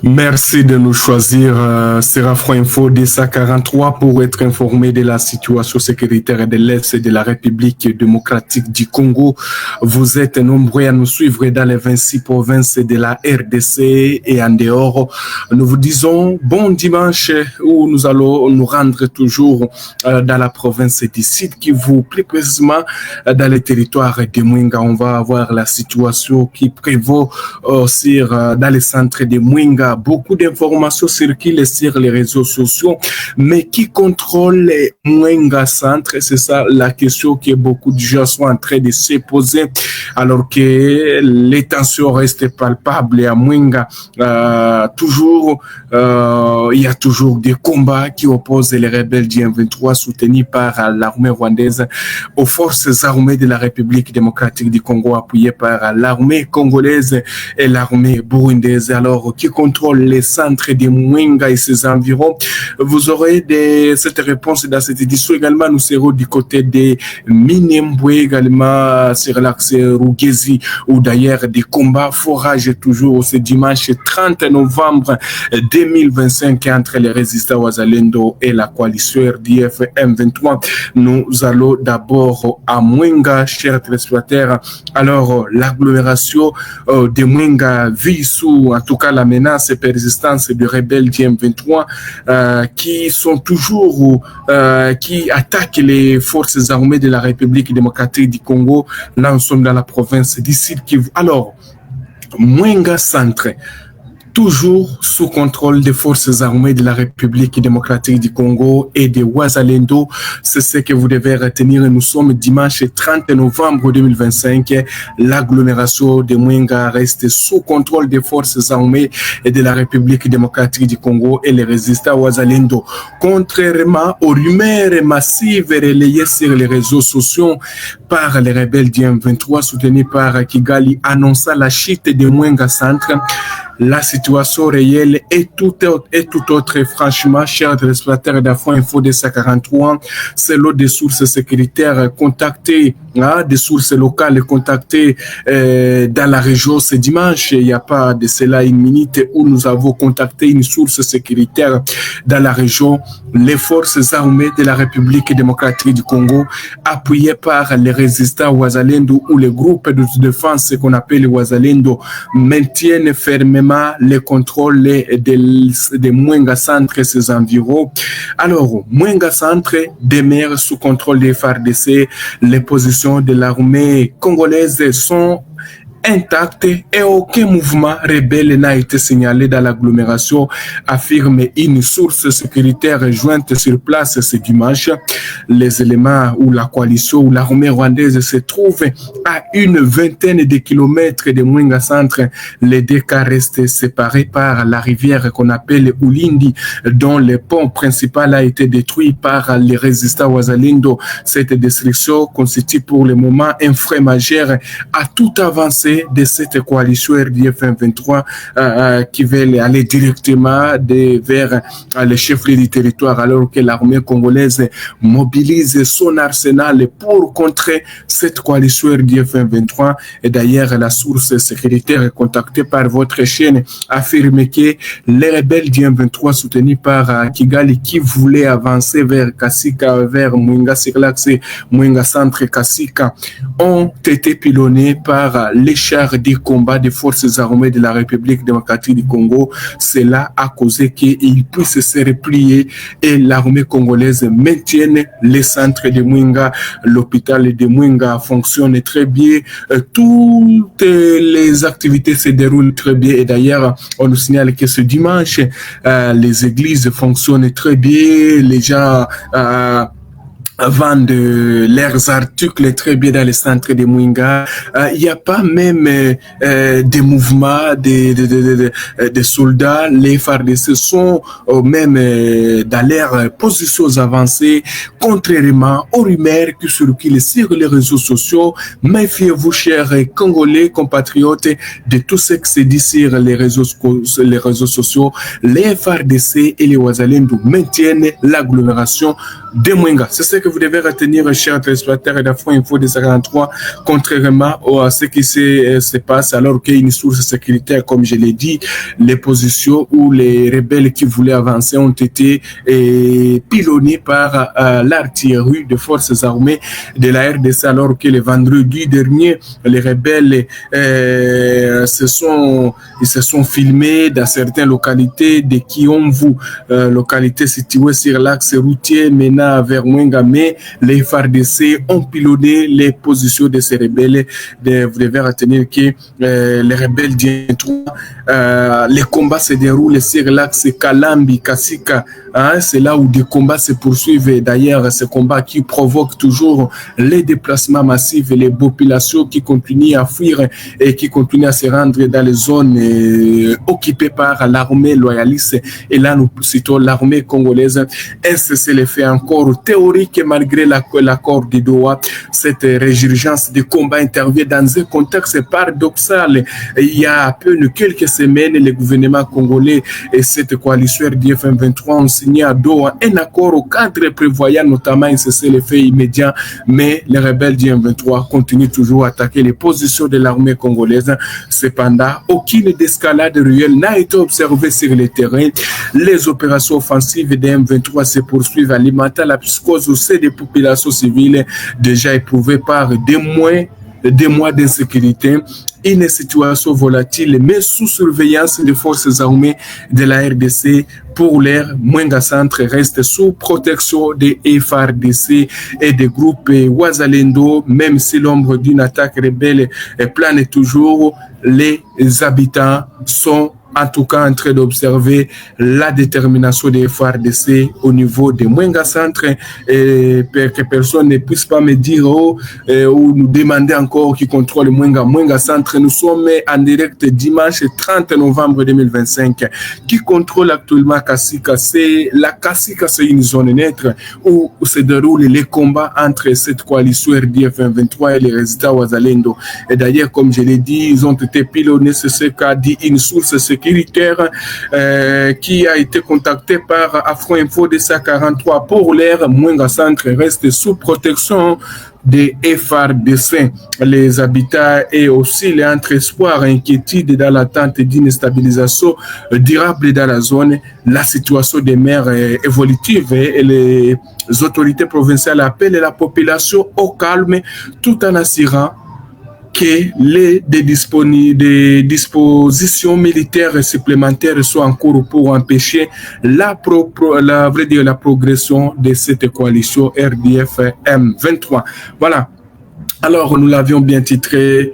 Merci de nous choisir, Séraphin Info DSA43 pour être informé de la situation sécuritaire de l'Est et de la République démocratique du Congo. Vous êtes nombreux à nous suivre dans les 26 provinces de la RDC et en dehors. Nous vous disons bon dimanche où nous allons nous rendre toujours dans la province du Sud Kivu, plus précisément dans les territoires de Mwenga. On va voir la situation qui prévaut dans les centres de Mwenga. Beaucoup d'informations circulent sur les réseaux sociaux, mais qui contrôle les Mwenga Centre? C'est ça la question que beaucoup de gens sont en train de se poser, alors que les tensions restent palpables à Mwenga. Il y a toujours des combats qui opposent les rebelles du M23 soutenus par l'armée rwandaise aux forces armées de la République démocratique du Congo, appuyées par l'armée congolaise et l'armée burundaise. Alors, qui contrôle les centres de Mwenga et ses environs? Vous aurez cette réponse dans cette édition. Également, nous serons du côté de Minembwe, également sur l'axe Rugezi, où d'ailleurs des combats forages toujours ce dimanche 30 novembre 2025 entre les résistants Wazalendo et la coalition RDF M23. Nous allons d'abord à Mwenga, chers téléspectateurs. Alors, l'agglomération de Mwenga vit sous, en tout cas, la menace et persistance de rebelles du M23 qui sont toujours, qui attaquent les forces armées de la République démocratique du Congo. Là, nous sommes dans la province du Sud Kivu. Alors, Mwenga Centre, toujours sous contrôle des forces armées de la République démocratique du Congo et des Wazalendo. C'est ce que vous devez retenir. Nous sommes dimanche 30 novembre 2025. L'agglomération de Mwenga reste sous contrôle des forces armées de la République démocratique du Congo et les résistants Wazalendo. Contrairement aux rumeurs massives relayées sur les réseaux sociaux par les rebelles du M23 soutenus par Kigali annonçant la chute de Mwenga Centre, la situation réelle est tout autre. Franchement, chers téléspectateurs d'Afro Info DSA43, selon des sources sécuritaires contactées, des sources locales contactées dans la région ce dimanche, il n'y a pas de cela une minute où nous avons contacté une source sécuritaire dans la région. Les forces armées de la République démocratique du Congo, appuyées par les résistants Wazalendo ou les groupes de défense qu'on appelle les Wazalendo, maintiennent fermement le contrôle de Mwenga Centre et ses environs. Alors, Mwenga Centre demeure sous contrôle des FARDC. Les positions de l'armée congolaise sont intacte et aucun mouvement rebelle n'a été signalé dans l'agglomération, affirme une source sécuritaire jointe sur place ce dimanche. Les éléments où la coalition ou l'armée rwandaise se trouvent à une vingtaine de kilomètres de Mwenga Centre. Les deux cas restent séparés par la rivière qu'on appelle Ulindi, dont le pont principal a été détruit par les résistants Wazalendo. Cette destruction constitue pour le moment un frein majeur à toute avancée de cette coalition RDF M23 qui veut aller directement vers les chefs-lieux du territoire, alors que l'armée congolaise mobilise son arsenal pour contrer cette coalition RDF M23. Et d'ailleurs, la source sécuritaire contactée par votre chaîne affirme que les rebelles du M23 soutenus par Kigali qui voulaient avancer vers Kasika, vers Mwenga sur l'axe Mwenga Centre Kasika, ont été pilonnés par les chars des combats des forces armées de la République démocratique du Congo. Cela a causé qu'ils puissent se replier et l'armée congolaise maintienne les centres de Mwenga. L'hôpital de Mwenga fonctionne très bien. Toutes les activités se déroulent très bien. Et d'ailleurs, on nous signale que ce dimanche, les églises fonctionnent très bien. Les gens vendent leurs articles très bien dans les centres de Mwenga. Il n'y a pas même des mouvements de soldats. Les FARDC sont même dans leurs positions avancées, contrairement aux rumeurs qui circulent sur les réseaux sociaux. Méfiez-vous, chers Congolais, compatriotes, de tout ce qui se dit sur les réseaux sociaux. Les FARDC et les Wazalendo maintiennent l'agglomération de Mwenga. C'est ce que que vous devez retenir, chers téléspectateurs d'Afro Info de 43, contrairement à ce qui se passe alors qu'il y a une source sécuritaire, comme je l'ai dit, les positions où les rebelles qui voulaient avancer ont été pilonnés par l'artillerie de forces armées de la RDC, alors que le vendredi dernier, les rebelles se sont filmés dans certaines localités de Kiomvu, localité située sur l'axe routier menant vers Mwenga, mais les FARDC ont pilonné les positions de ces rebelles. Vous devez retenir que les rebelles les combats se déroulent sur l'axe Kalambi, Kasika. Hein, c'est là où des combats se poursuivent. D'ailleurs, ces combats qui provoquent toujours les déplacements massifs et les populations qui continuent à fuir et qui continuent à se rendre dans les zones occupées par l'armée loyaliste. Et là, nous citons l'armée congolaise. C'est l'effet encore théorique malgré l'accord de Doha. Cette résurgence des combats intervient dans un contexte paradoxal. Il y a à peine quelques semaines, le gouvernement congolais et cette coalition RDF M23 ont signé à Doha un accord au cadre prévoyant notamment un cessez-le-feu immédiat, mais les rebelles du M23 continuent toujours à attaquer les positions de l'armée congolaise. Cependant, aucune escalade réelle n'a été observée sur le terrain. Les opérations offensives des M23 se poursuivent, alimentant la psychose au sein des populations civiles déjà éprouvées par des mois d'insécurité. Une situation volatile, mais sous surveillance des forces armées de la RDC. Pour l'air, Mwenga Centre reste sous protection des FARDC et des groupes Wazalendo, même si l'ombre d'une attaque rebelle plane toujours. Les habitants sont en tout cas en train d'observer la détermination des FARDC au niveau de Mwenga Centre, et que personne ne puisse pas me dire ou nous demander encore qui contrôle Mwenga Centre. Nous sommes en direct dimanche 30 novembre 2025. Qui contrôle actuellement Kasika? La Kasika, c'est une zone neutre où se déroulent les combats entre cette coalition RDF 23 et les résidents Wazalendo. Et d'ailleurs, comme je l'ai dit, ils ont été pilonnés, c'est ce qu'a dit une source sécuritaire qui a été contacté par Afro Info de 43. Pour l'air, Mwenga Centre reste sous protection des FARDC. Les habitats et aussi les entre-espoirs et inquiétudes dans l'attente d'une stabilisation durable dans la zone. La situation des mers est évolutive et les autorités provinciales appellent la population au calme tout en assurant que des dispositions militaires supplémentaires soient en cours pour empêcher la progression de cette coalition RDF M23. Voilà. Alors, nous l'avions bien titré.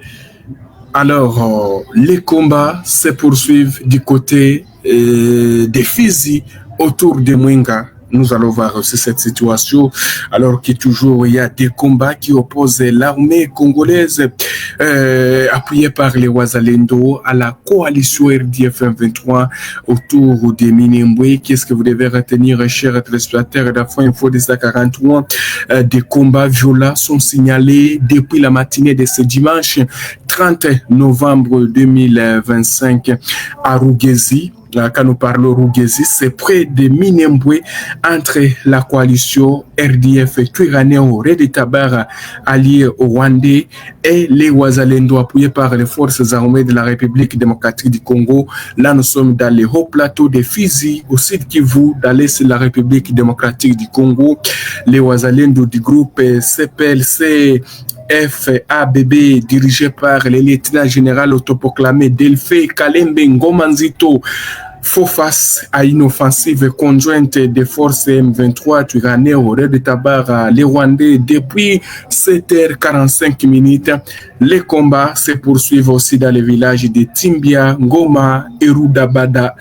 Alors, les combats se poursuivent du côté des Fizi autour de Mwenga. Nous allons voir aussi cette situation, alors que toujours il y a des combats qui opposent l'armée congolaise appuyée par les Wazalendo à la coalition RDF 23 autour des Minembwe. Qu'est-ce que vous devez retenir, chers téléspectateurs d'Afro Info de 43? Des combats violents sont signalés depuis la matinée de ce dimanche 30 novembre 2025 à Rugezi. Quand nous parlons Rugezi, c'est près de Minembwe, entre la coalition RDF Twirwaneho Red Tabara alliée au Rwandais et les Wazalendo appuyés par les forces armées de la République démocratique du Congo. Là, nous sommes dans les hauts plateaux de Fizi, au sud Kivu, dans l'est de la République démocratique du Congo. Les Wazalendo du groupe CPLC FABB, dirigé par le lieutenant général autoproclamé Delphi Kalembe Ngomanzito, font face à une offensive conjointe des forces M23 Twirwaneho Red Tabara, les Rwandais. Depuis 7h45, les combats se poursuivent aussi dans les villages de Timbia, Ngoma et Rudabada.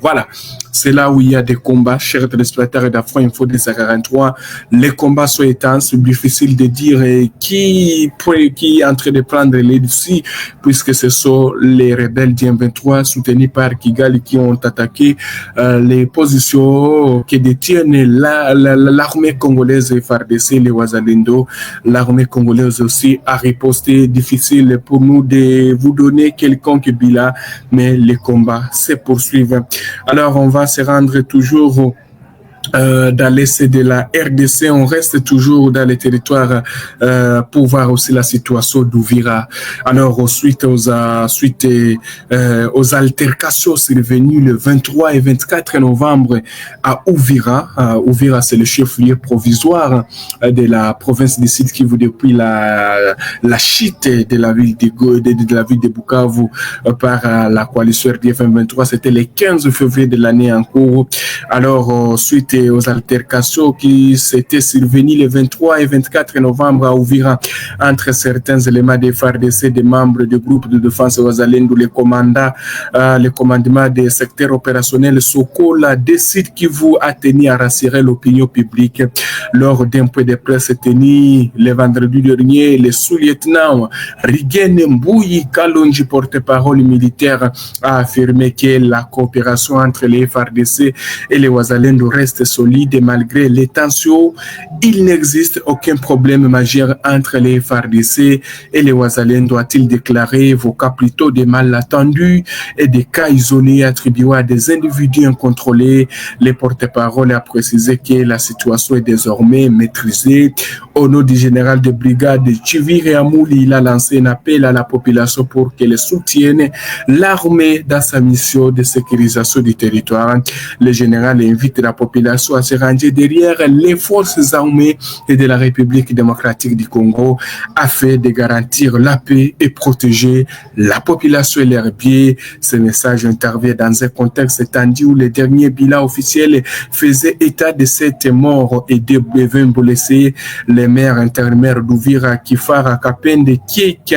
Voilà, c'est là où il y a des combats, chers téléspectateurs d'Afro Info de 43. Les combats sont intenses, difficile de dire qui est en train de prendre les dessus, puisque ce sont les rebelles du M23 soutenus par Kigali qui ont attaqué les positions que détiennent l'armée congolaise FARDC, les Wazalendo. L'armée congolaise aussi a riposté. Difficile pour nous de vous donner quelconque bilan, mais les combats se poursuivent. Alors, on va M23 se rendre toujours dans l'est de la RDC, on reste toujours dans les territoires pour voir aussi la situation d'Ouvira. Alors, suite aux altercations survenues le 23 et 24 novembre à Ouvira. Ouvira, c'est le chef-lieu provisoire de la province du Sud Kivu depuis la chute de la ville de Bukavu par la coalition RDF M23. C'était le 15 février de l'année en cours. Alors, suite aux altercations qui s'étaient survenues le 23 et 24 novembre à Ouvira entre certains éléments des FARDC, des membres du groupe de défense Wazalendo, le commandement des secteurs opérationnels Sokola décide Kivu a tenu à rassurer l'opinion publique lors d'un point de presse tenu le vendredi dernier. Le sous-lieutenant Rigen Mbouyi Kalonji, porte-parole militaire, a affirmé que la coopération entre les FARDC et les Wazalendo reste solide et malgré les tensions, il n'existe aucun problème majeur entre les FARDC et les Wazalendo, a-t-il déclaré, évoquant plutôt des malentendus et des cas isolés attribués à des individus incontrôlés. Le porte-parole a précisé que la situation est désormais maîtrisée. Au nom du général de brigade Chivire Amouli, il a lancé un appel à la population pour qu'elle soutienne l'armée dans sa mission de sécurisation du territoire. Le général invite la population à se ranger derrière les forces armées de la République démocratique du Congo afin de garantir la paix et protéger la population et leurs biens. Ce message intervient dans un contexte tendu où le dernier bilan officiel faisait état de 7 morts et de 20 blessés. Le maire intérimaire d'Ouvira, Kifara Kapende Kiek,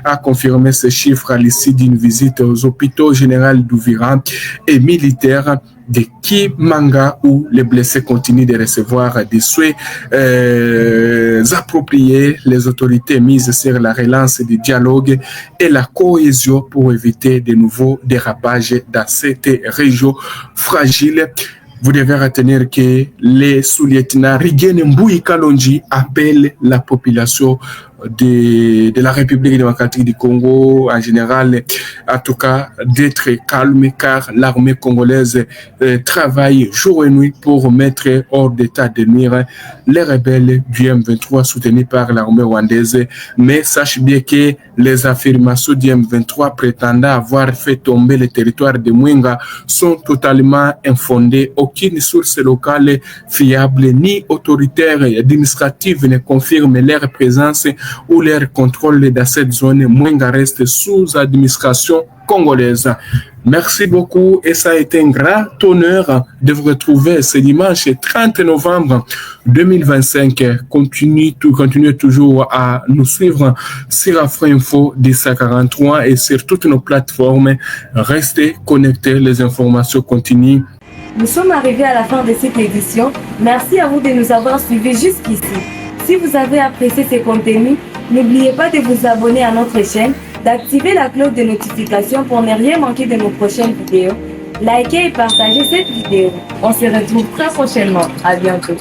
a confirmé ce chiffre à l'issue d'une visite aux hôpitaux généraux d'Ouvira et militaires de Kimanga, où les blessés continuent de recevoir des soins appropriés. Les autorités misent sur la relance du dialogue et la cohésion pour éviter de nouveaux dérapages dans cette région fragile. Vous devez retenir que les sous-lieutenants Rigen Mbouyi Kalonji appellent la population de la République démocratique du Congo en général, en tout cas, d'être calme car l'armée congolaise travaille jour et nuit pour mettre hors d'état de nuire les rebelles du M23 soutenus par l'armée rwandaise. Mais sache bien que les affirmations du M23 prétendant avoir fait tomber le territoire de Mwenga sont totalement infondées. Aucune source locale fiable ni autoritaire et administrative ne confirme leur présence ou leur contrôle dans cette zone. Mwenga reste sous administration congolaise. Merci beaucoup et ça a été un grand honneur de vous retrouver ce dimanche 30 novembre 2025. Continuez toujours à nous suivre sur Afro-Info 1043 et sur toutes nos plateformes. Restez connectés, les informations continuent. Nous sommes arrivés à la fin de cette édition. Merci à vous de nous avoir suivis jusqu'ici. Si vous avez apprécié ces contenus, n'oubliez pas de vous abonner à notre chaîne, d'activer la cloche de notification pour ne rien manquer de nos prochaines vidéos. Likez et partagez cette vidéo. On se retrouve très prochainement. À bientôt.